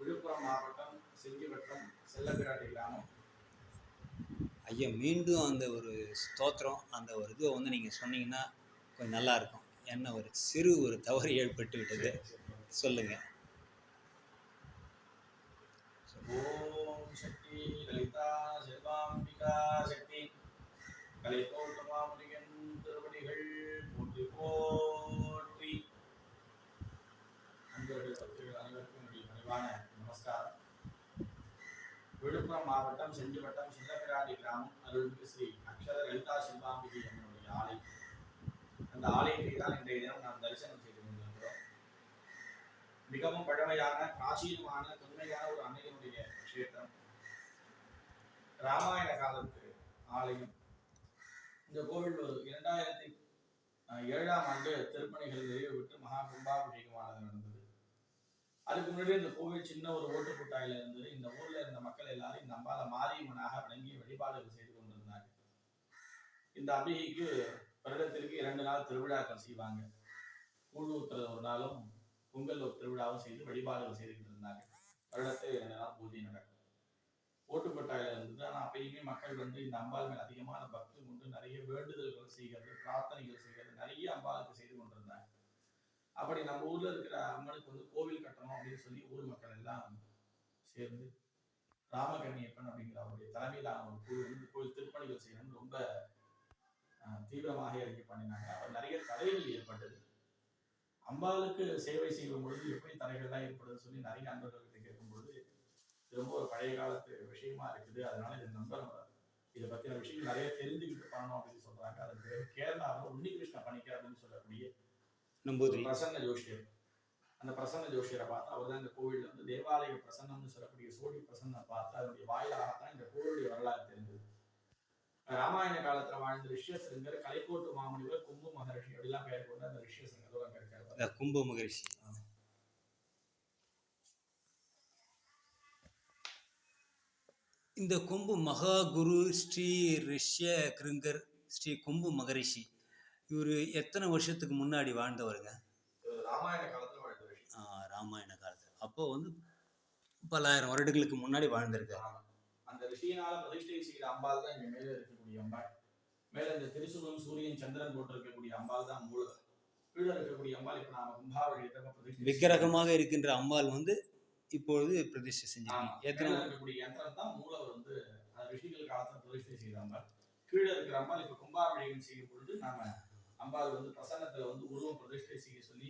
விழுப்புரம் மாவட்டம் செஞ்சிவட்டம் செல்லப்பிராட்டி கிராமம். ஐயா மீண்டும் அந்த ஒரு ஸ்தோத்திரம் அந்த ஒரு இதை வந்து நீங்கள் சொன்னீங்கன்னா கொஞ்சம் நல்லாயிருக்கும். என்ன ஒரு சிறு ஒரு தவறு ஏற்பட்டு விட்டது, சொல்லுங்கள். ஓம் சக்தி லலிதா செல்வாம்பிகா சக்தி கலைத்தோட்டமாமுனியன் திருவடிகள் போற்றி போற்றி. நண்பர்கள் பக்தர்கள் அனைவருக்கும் என்னுடைய பணிவான நமஸ்காரம். விழுப்புரம் மாவட்டம் செஞ்சிவட்டம் செல்லப்பிராட்டி கிராமம் அருள்மிகு ஸ்ரீ அக்ஷர லலிதா செல்வாம்பிகை என்னுடைய ஆலயம். அந்த ஆலயத்தை தான் இன்றைய தினம் நாம் தரிசனம் செய்து கொண்டிருக்கிறோம். மிகவும் பழமையான பிராச்சீனமான தொன்மையான ஒரு அன்னையினுடைய கஷேத்திரம். ராமாயண காலத்து ஆலயம். இந்த கோவில் ஒரு 2007ஆம் ஆண்டு திருப்பணிகள் நிறைவு பெற்று மகா கும்பாபிஷேகமானது நடந்தது. அதுக்கு முன்னாடி இந்த கோவில் சின்ன ஒரு ஓட்டுக்குட்டாயில இருந்தது. இந்த ஊர்ல இருந்த மக்கள் எல்லாரும் இந்த அம்பால மாரியம்மனாக வணங்கி வழிபாடுகள் செய்து கொண்டிருந்தாங்க. இந்த அம்பிகைக்கு வருடத்திற்கு 2 நாள் திருவிழாக்கள் செய்வாங்க. கூழ் ஊத்துறது ஒரு நாளும் பொங்கல் ஒரு திருவிழாவும் செய்து வழிபாடுகள் செய்துக்கிட்டு இருந்தாங்க. வருடத்தை 2 நாள் பூஜை நடக்கும். ஓட்டுக்கொட்டாயில இருந்தது. ஆனா அப்பயுமே மக்கள் வந்து இந்த அம்பாள் மேல் அதிகமான பக்தி கொண்டு நிறைய வேண்டுதல்கள் செய்கிறது, பிரார்த்தனைகள் செய்கிறது, நிறைய அம்பாளுக்கு செய்து கொண்டிருந்தாங்க. அப்படி நம்ம ஊர்ல இருக்கிற அம்மனுக்கு வந்து கோவில் கட்டணும் அப்படின்னு சொல்லி ஊர் மக்கள் எல்லாம் சேர்ந்து ராமகண்ணியப்பன் அப்படிங்கிற அவருடைய தலைமையிலான ஒரு குழு வந்து கோவில் திருப்பணிகள் செய்யணும்னு ரொம்ப தீவிரமாக இறங்கி பண்ணினாங்க. அவர் நிறைய தடைகள் ஏற்பட்டது. அம்பாளுக்கு சேவை செய்யும் பொழுது எப்படி தடைகள்லாம் ஏற்படுதுன்னு சொல்லி நிறைய அன்பர்கள்கிட்ட கேட்கும்பொழுது ரொம்ப ஒரு பழைய காலத்து விஷயமா இருக்குது. அதனால இந்த நம்பர் இதை பத்தின விஷயம் நிறைய தெரிஞ்சுக்கிட்டு பண்ணணும் அப்படின்னு சொல்றாங்க. அதுக்கு பிறகு கேரளாவில் உன்னிகிருஷ்ண பணிக்கர் அப்படின்னு சொல்லக்கூடிய பிரசன்ன ஜோஷியர். அந்த பிரசன்ன ஜோஷியரை பார்த்து அவர் தான் இந்த கோவில்ல வந்து தேவாலய பிரசன்னம்னு சொல்லக்கூடிய சோழி பிரசன்ன பார்த்து அதனுடைய வாயிலாகத்தான் இந்த கோவிலுடைய வரலாறு தெரிந்தது. ராமாயண காலத்துல வாழ்ந்த ரிஷ்யசிருங்கர், கலைக்கோட்டு மாமுனிவர், கும்பு மகரிஷி அப்படிலாம் பெயர் கொண்டு அந்த ரிஷ்யசிருங்கர் அங்க இருக்காரு. கும்பு மகரிஷி. இந்த கும்பு மகா குரு ஸ்ரீ ரிஷ்ய கிருங்கர் ஸ்ரீ கும்பு மகரிஷி இவர் எத்தனை வருஷத்துக்கு முன்னாடி வாழ்ந்தவருங்க? ராமாயண காலத்துல வாழ்ந்தவர். ராமாயண காலத்துல அப்போ வந்து பல்லாயிரம் வருடங்களுக்கு முன்னாடி வாழ்ந்திருக்காரு. அந்த ரிஷியினால பிரதிஷ்டை செய்த அம்பாள் தான் இங்க மேல இருக்கக்கூடிய அம்பாள். மேல இந்த திரிசூலம் சூரியன் சந்திரன் போட்டு இருக்கக்கூடிய அம்பாள் தான் மூலவர். கீழே இருக்கக்கூடிய அம்பாள் இப்ப நாம கும்பாவளியத்தை பிரதிஷ்டை விக்கிரகமாக இருக்கின்ற அம்பாள் வந்து இப்பொழுது பிரதிஷ்டை செஞ்சிருக்கீங்க. எத்தனை இருக்கக்கூடிய யந்திரம் தான் மூலவர் வந்து ரிஷிகள் காலத்துல பிரதிஷ்டை செய்த அம்பாள். கீழே இருக்கிற அம்பாள் இப்ப கும்பாபிஷேகம் செய்யும் பொழுது நாம அம்பாள் வந்து பிரசன்னத்துல வந்து உருவம் பிரதிஷ்டை செய்ய சொல்லி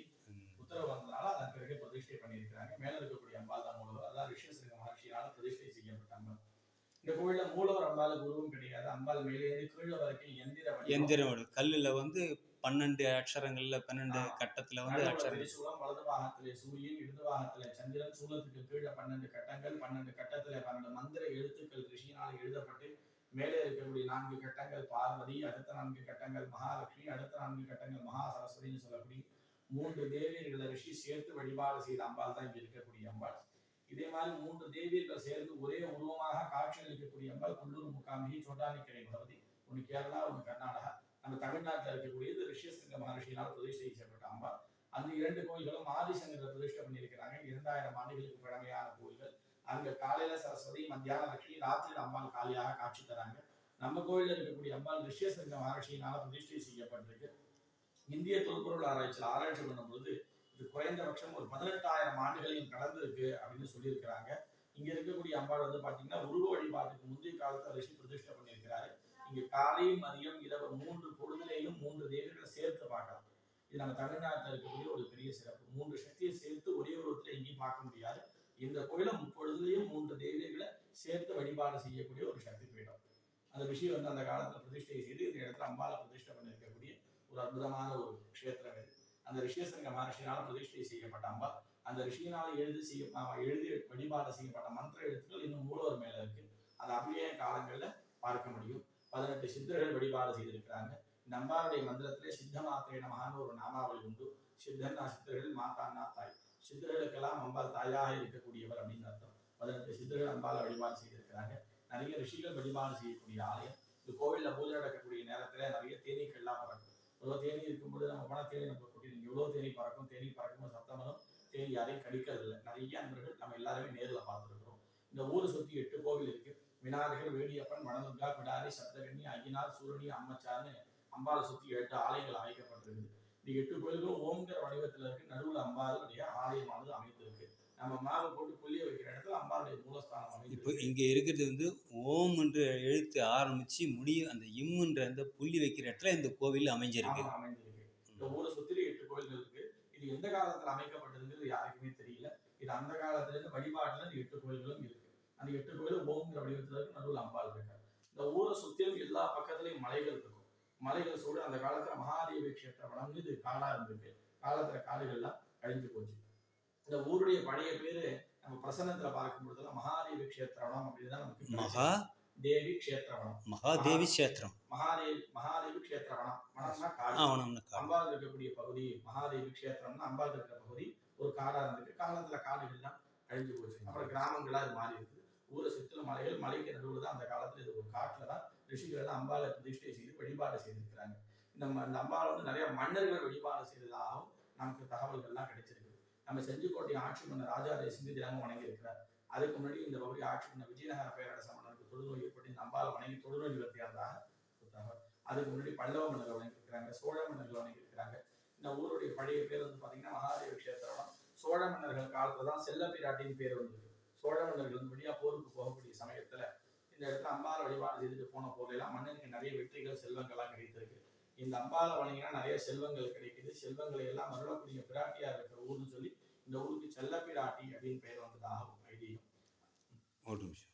உத்தரவு வந்ததுனால அதன் பிறகு பிரதிஷ்டை பண்ணியிருக்கிறாங்க. மேல இருக்கக்கூடிய அம்பாள் தான் மூலவர். அதான் ரிஷிசிருங்க மகர்ஷியால பிரதிஷ்டை செய்யப்பட்ட அம்பாள். இந்த கோவில்ல மூலவர் அம்பாளுக்கு உருவம் கிடையாது. அம்பாள் மேலே கீழே வரைக்கும் எந்திரம் கல்லுல வந்து 12 அக்ஷரங்கள்ல 12 கட்டத்துல வந்து அக்ஷரம். சூலம் வலது பாகத்திலே சூரியன், இடது பாகத்திலே சந்திரன், சூலத்துக்கு கீழே 12 கட்டங்கள், 12 கட்டத்திலே 12 மந்திர எழுத்துக்கள் ரிஷியினால் எழுதப்பட்டு மேலே இருக்கக்கூடிய 4 கட்டங்கள் பார்வதி, அடுத்த 4 கட்டங்கள் மகாலட்சுமி, அடுத்த 4 கட்டங்கள் மகா சரஸ்வதினு சொல்லக்கூடிய 3 தேவியர்களை ரிஷி சேர்த்து வழிபாடு செய்த அம்பாள் தான் இங்க இருக்கக்கூடிய அம்பாள். இதே மாதிரி 3 தேவியர்கள் சேர்ந்து ஒரே உருவமாக காட்சி அளிக்கக்கூடிய அம்பாள் குள்ளூர் முகாமிகி சோட்டானிக்கரை பகவதி. ஒன்று கேரளா, ஒன்று கர்நாடகா. நம்ம தமிழ்நாட்டில் இருக்கக்கூடியது ரிஷிசிருங்க மகர்ஷியினால் பிரதிஷ்டை செய்யப்பட்ட அம்பாள். அந்த 2 கோயில்களும் ஆதிசங்கரை பிரதிஷ்டை பண்ணியிருக்கிறாங்க. 2000 ஆண்டுகளுக்கு பழமையான கோயில்கள். அங்க காலையில சரஸ்வதி, மத்தியான லட்சுமி, ராத்திரியில் அம்பாள் காலியாக காட்சி தராங்க. நம்ம கோயிலில் இருக்கக்கூடிய அம்பாள் ரிஷிசிருங்க மகர்ஷியினால பிரதிஷ்டை செய்யப்பட்டிருக்கு. இந்திய தொல்பொருள் ஆராய்ச்சியில் ஆராய்ச்சி பண்ணும்போது இது குறைந்தபட்சம் ஒரு 18,000 ஆண்டுகளையும் கடந்திருக்கு அப்படின்னு சொல்லியிருக்கிறாங்க. இங்க இருக்கக்கூடிய அம்பாள் வந்து பாத்தீங்கன்னா உருவ வழிபாட்டுக்கு முந்தைய காலத்துல ரிஷி பிரதிஷ்டை பண்ணியிருக்கிறாரு. இங்க காலை, மதியம், இரவு 3 பொழுதுலையும் 3 தேவிகளை சேர்த்து பார்க்கலாம். இது நம்ம தமிழ்நாட்டில் இருக்கக்கூடிய ஒரு பெரிய சிறப்பு. 3 சக்தியை சேர்த்து ஒரே உருவத்துல எங்கேயும் பார்க்க முடியாது. இந்த கோயில முப்பொழுதுலையும் 3 தேவிகளை சேர்த்து வழிபாடு செய்யக்கூடிய ஒரு சக்தி பீடம். அந்த விஷயம் வந்து அந்த காலத்துல பிரதிஷ்டை செய்து இந்த இடத்துல அம்பாளை பிரதிஷ்டை பண்ணியிருக்கக்கூடிய ஒரு அற்புதமான ஒரு க்ஷேத்திரம் இது. அந்த ரிஷிசிருங்க மகர்ஷியினால் பிரதிஷ்டை செய்யப்பட்ட அம்பாள். அந்த ரிஷியினால் எழுதி வழிபாடு செய்யப்பட்ட மந்திர எழுத்துக்கள் இன்னும் மூலவர் மேல இருக்கு. அதை அப்படியே காலங்கள்ல பார்க்க முடியும். 18 சித்தர்கள் வழிபாடு செய்திருக்கிறாங்க. இந்த அம்பாளுடைய மந்திரத்திலே சித்த மாத்திரை நமகான்னு ஒரு நாமாவளி உண்டு. சித்தன்னா சித்தர்கள், மாதான்னா தாய். சித்தர்களுக்கெல்லாம் அம்பாள் தாயாக இருக்கக்கூடியவர் அப்படின்னு அர்த்தம். 18 சித்தர்கள் அம்பாளை வழிபாடு செய்திருக்கிறாங்க. நிறைய ரிஷிகள் வழிபாடு செய்யக்கூடிய ஆலயம். இந்த கோவில்ல பூஜை நடக்கக்கூடிய நேரத்துல நிறைய தேனீக்கள்லாம் பறக்கும். இவ்வளோ தேனி இருக்கும்போது நம்ம போனால் தேனி நம்ம கொட்டி எவ்வளோ தேனி பறக்கும். தேனி பறக்கும்போது சத்தம் வரும். தேனி அமைதி யாரையும் கடிக்கிறது இல்லை. நிறைய அன்பர்கள் நம்ம எல்லாருமே நேரில் பார்த்துருக்கிறோம். இந்த ஊரை சுற்றி 8 கோவில் இருக்கு. விநாயகர், வேடியப்பன், வனதுர்கா, பிடாரி, சப்தகன்னி, ஐயனார், சூரணி, அம்மச்சார்னு அம்பாவை சுற்றி 8 ஆலயங்கள் அமைக்கப்பட்டிருக்குது. இந்த 8 கோயில்களும் ஓம்ங்கிற வடிவத்தில் இருக்கு. நடுவில் அம்பாளுடைய ஆலயமானது அமைந்திருக்கு. நம்ம மாவு போட்டு புள்ளிய வைக்கிற இடத்துல அம்பாளுடைய மூலஸ்தானம் இப்போ அமைந்திருக்கு. இங்கே இருக்கிறது வந்து ஓம் என்ற எழுத்து ஆரம்பித்து முடியும் அந்த இம்முன்ற அந்த புள்ளி வைக்கிற இடத்துல இந்த கோவில் அமைஞ்சிருக்கு. ஆமா, அமைந்திருக்கு. இந்த ஊரை சுற்றி 8 கோயில்கள் இருக்கு. இது எந்த காலத்துல அமைக்கப்பட்டதுங்கிறது யாருக்குமே தெரியல. இது அந்த காலத்துல இருந்து வழிபாட்டுல இந்த 8 கோயில்களும் இருக்கு. அந்த 8 கோயிலும் ஓம்ங்கிற வடிவத்துல இருக்கு. நடுவில் அம்பாள் இருக்காங்க. இந்த ஊரை சுற்றிலும் எல்லா பக்கத்துலயும் மலைகள் இருக்கும். மலைகள் சூழ அந்த காலத்துல மகாதேவி கஷேத்திர வனம்னு இது காடா இருந்திருக்கு. காலத்துல காடுகள்லாம் அழிஞ்சு போச்சு. இந்த ஊருடைய பழைய பேரு நம்ம பிரசன்னத்துல பார்க்கும் பொழுதுலாம் மகாதேவி கஷேத்திர வனம் அப்படின்னு தான் நமக்கு தேவி கஷேத்திர வனம். மகாதேவி கஷேத்திரம். மகாதேவி கஷேத்திர வனம். வனம்னா காடு. வனம்னா காடு. அம்பாள் இருக்கக்கூடிய பகுதி மகாதேவி கஷேத்திரம்னா அம்பாள் இருக்கிற பகுதி ஒரு காடா இருந்திருக்கு. காலத்துல காடுகள்லாம் அழிஞ்சு போச்சு. அப்புறம் கிராமங்களா இது மாறி இருக்குது. ஊரை சுற்றிலும் மலைகள், மலைக்கு நடுவில் தான் அந்த காலத்துல இது ஒரு காட்டுல தான் ரிஷிகள் எல்லாம் அம்பாளை பிரதிஷ்டை செய்து வழிபாடு செய்திருக்கிறாங்க. இந்த அம்பாளை வந்து நிறைய மன்னர்கள் வழிபாடு செய்ததாகவும் நமக்கு தகவல்கள்லாம் கிடைச்சிருக்கு. நம்ம செஞ்சிக்கோட்டை ஆட்சி மன்னர் ராஜாராய சிந்தி தினமும் வணங்கி இருக்கிறார். அதுக்கு முன்னாடி இந்த பகுதி ஆட்சி மன்னர் விஜயநகர பேரரச மன்னருக்கு தொழுநோய் ஏற்பட்டு இந்த அம்பாளை வணங்கி தொழுநோய் நிவர்த்தியானதாக ஒரு தகவல். அதுக்கு முன்னாடி பல்லவ மன்னர்கள் வணங்கி இருக்கிறாங்க, சோழ மன்னர்கள் வணங்கி இருக்கிறாங்க. இந்த ஊருடைய பழைய பேர் வந்து பாத்தீங்கன்னா மகாதேவி கஷேத்திரம். சோழ மன்னர்கள் காலத்துல தான் செல்ல பிராட்டின்னு பேர் வந்தது. சோழ மன்னர்கள் வழியா போருக்கு போகக்கூடிய சமயத்துல இந்த இடத்துல அம்பாளை வழிபாடு செய்துட்டு போன போதெல்லாம் மன்னனுக்கு நிறைய வெற்றிகள், செல்வங்கள்லாம் கிடைத்திருக்கு. இந்த அம்பாளை வணங்கினா நிறைய செல்வங்கள் கிடைக்குது. செல்வங்களை எல்லாம் அருளக்கூடிய பிராட்டியா இருக்கிற ஊர்னு சொல்லி இந்த ஊருக்கு செல்ல பிராட்டி அப்படின்னு பெயர் வந்ததாகவும் ஐதீகம். ஒரு நிமிஷம்.